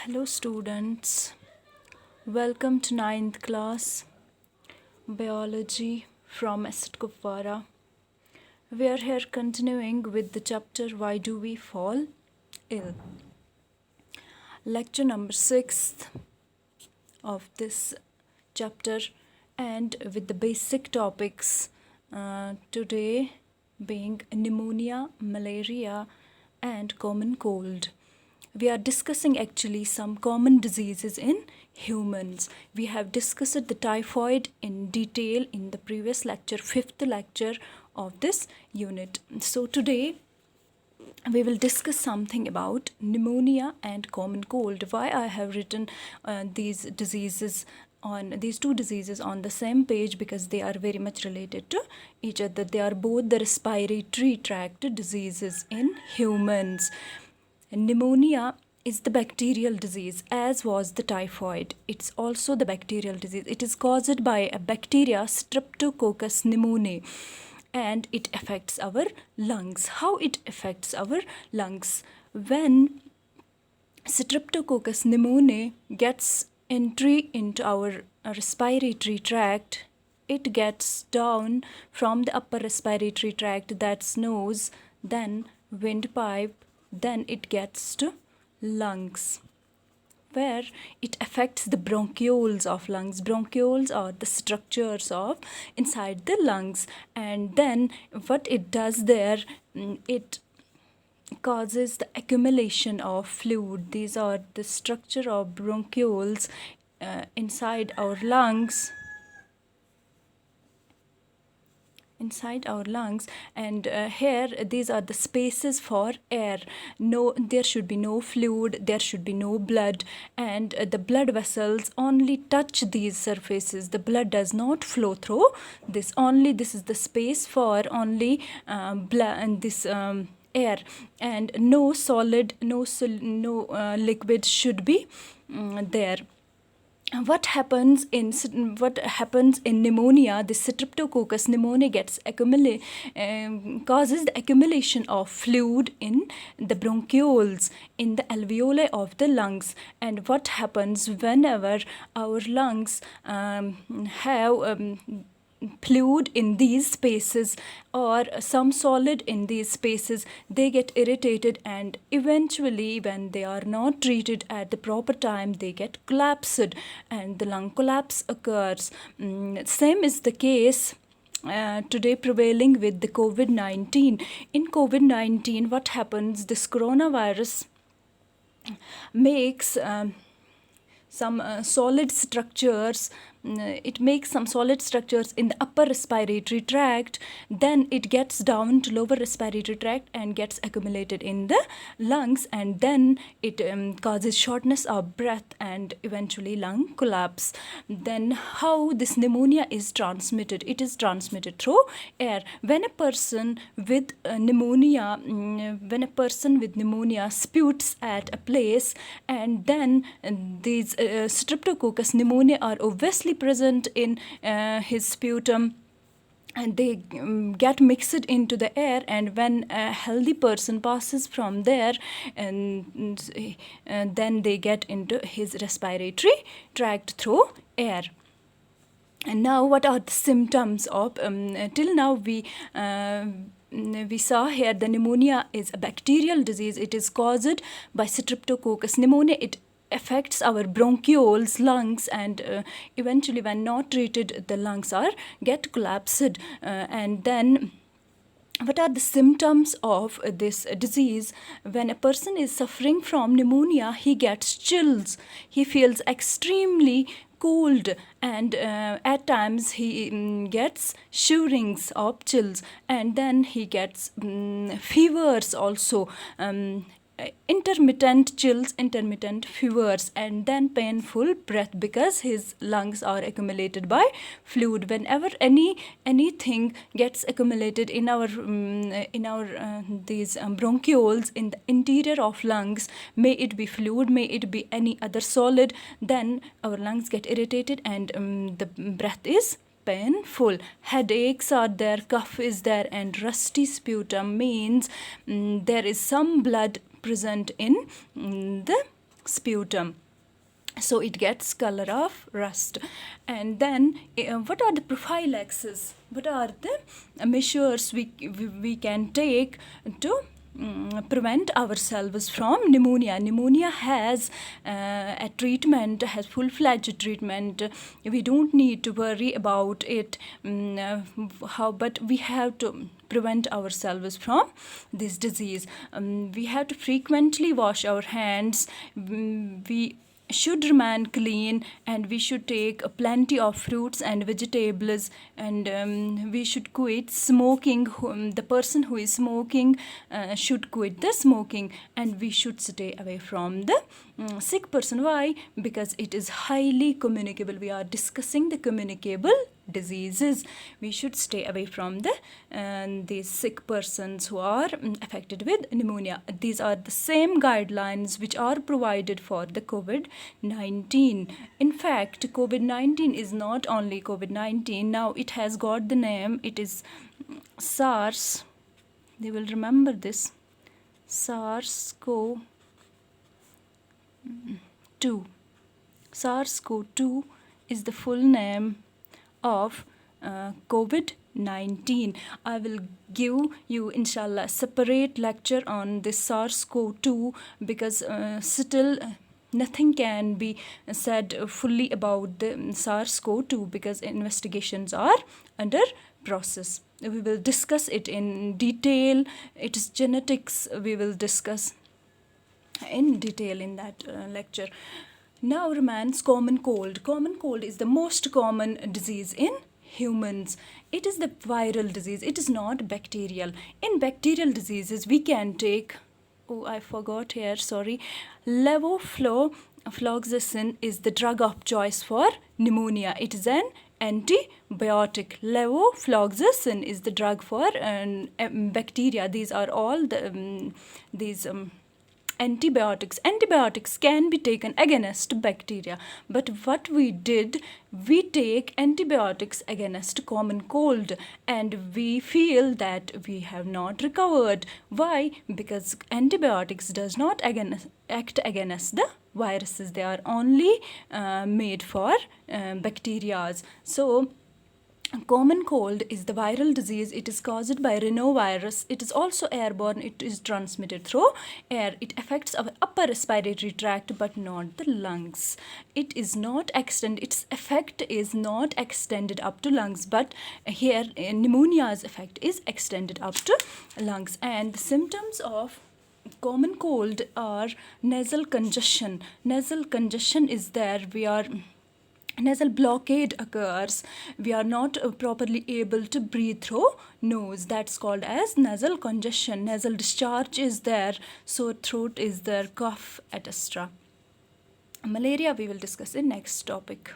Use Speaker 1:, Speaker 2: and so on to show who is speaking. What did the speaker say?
Speaker 1: Hello students, welcome to ninth class Biology from Asad Kupwara. We are here continuing with the chapter Why Do We Fall Ill? Lecture number 6 of this chapter, and with the basic topics today being pneumonia, malaria and common cold. We are discussing actually some common diseases in humans. We have discussed the typhoid in detail in the previous lecture, 5th lecture of this unit. So today we will discuss something about pneumonia and common cold. Why I have written these two diseases on the same page, because they are very much related to each other. They are both the respiratory tract diseases in humans. Pneumonia is the bacterial disease, as was the typhoid. It's also the bacterial disease. It is caused by a bacteria, Streptococcus pneumoniae, and it affects our lungs. How it affects our lungs? When Streptococcus pneumoniae gets entry into our respiratory tract, it gets down from the upper respiratory tract, that's nose, then windpipe, then it gets to lungs, where it affects the bronchioles of lungs. Bronchioles are the structures of inside the lungs, and then what it does there, it causes the accumulation of fluid. These are the structure of bronchioles inside our lungs, and here these are the spaces for air. There should be no fluid, there should be no blood, and the blood vessels only touch these surfaces. The blood does not flow through this. This is the space for only blood and this air, and no solid, no liquid should be there. What happens in pneumonia? The Streptococcus pneumoniae causes the accumulation of fluid in the bronchioles, in the alveoli of the lungs. And what happens whenever our lungs have fluid in these spaces or some solid in these spaces, they get irritated, and eventually when they are not treated at the proper time, they get collapsed and the lung collapse occurs. Same is the case today prevailing with the COVID-19. In COVID-19, what happens? This coronavirus makes some solid structures. It makes some solid structures in the upper respiratory tract, then it gets down to lower respiratory tract and gets accumulated in the lungs, and then it causes shortness of breath and eventually lung collapse. Then how this pneumonia is transmitted? It is transmitted through air. When a person with pneumonia sputes at a place, and then these Streptococcus pneumoniae are obviously present in his sputum, and they get mixed into the air, and when a healthy person passes from there, and then they get into his respiratory tract through air. And now what are the symptoms of till now we saw here the pneumonia is a bacterial disease. It is caused by Streptococcus pneumoniae. It affects our bronchioles, lungs, and eventually when not treated, the lungs get collapsed. And then what are the symptoms of this disease? When a person is suffering from pneumonia, he gets chills, he feels extremely cold, and at times he gets shiverings of chills, and then he gets fevers also, intermittent chills, intermittent fevers, and then painful breath, because his lungs are accumulated by fluid. Whenever anything gets accumulated in our these bronchioles in the interior of lungs, may it be fluid, may it be any other solid, then our lungs get irritated and the breath is painful. Headaches are there, cough is there, and rusty sputum means there is some blood present in the sputum. So it gets color of rust. And then what are the prophylaxis? What are the measures we can take to prevent ourselves from pneumonia? Pneumonia has a treatment, has full-fledged treatment. We don't need to worry about it. But we have to prevent ourselves from this disease. We have to frequently wash our hands. We should remain clean, and we should take plenty of fruits and vegetables, and we should quit smoking. The person who is smoking should quit the smoking, and we should stay away from the sick person. Why? Because it is highly communicable. We are discussing the communicable diseases. We should stay away from these sick persons who are affected with pneumonia. These are the same guidelines which are provided for the COVID-19. In fact, COVID-19 is not only COVID-19. Now it has got the name. It is SARS. They will remember this. SARS-CoV-2. SARS-CoV-2 is the full name of COVID-19. I will give you, inshallah, separate lecture on this SARS-CoV-2, because still nothing can be said fully about the SARS-CoV-2, because investigations are under process. We will discuss it in detail. It is genetics. We will discuss in detail in that lecture. Now remains common cold. Common cold is the most common disease in humans. It is the viral disease. It is not bacterial. In bacterial diseases, we can take, I forgot here, sorry. Levofloxacin is the drug of choice for pneumonia. It is an antibiotic. Levofloxacin is the drug for bacteria. These are all the antibiotics. Antibiotics can be taken against bacteria, but what we did, we take antibiotics against common cold, and we feel that we have not recovered. Why? Because antibiotics does not act against the viruses. They are only made for bacteria. So common cold is the viral disease. It is caused by rhinovirus. It is also airborne. It is transmitted through air. It affects our upper respiratory tract, but not the lungs. It is not extended. Its effect is not extended up to lungs, but here pneumonia's effect is extended up to lungs. And the symptoms of common cold are nasal congestion. Nasal congestion is there. Nasal blockade occurs. We are not properly able to breathe through nose. That's called as nasal congestion. Nasal discharge is there. Sore throat is there. Cough, etc. Malaria we will discuss in next topic.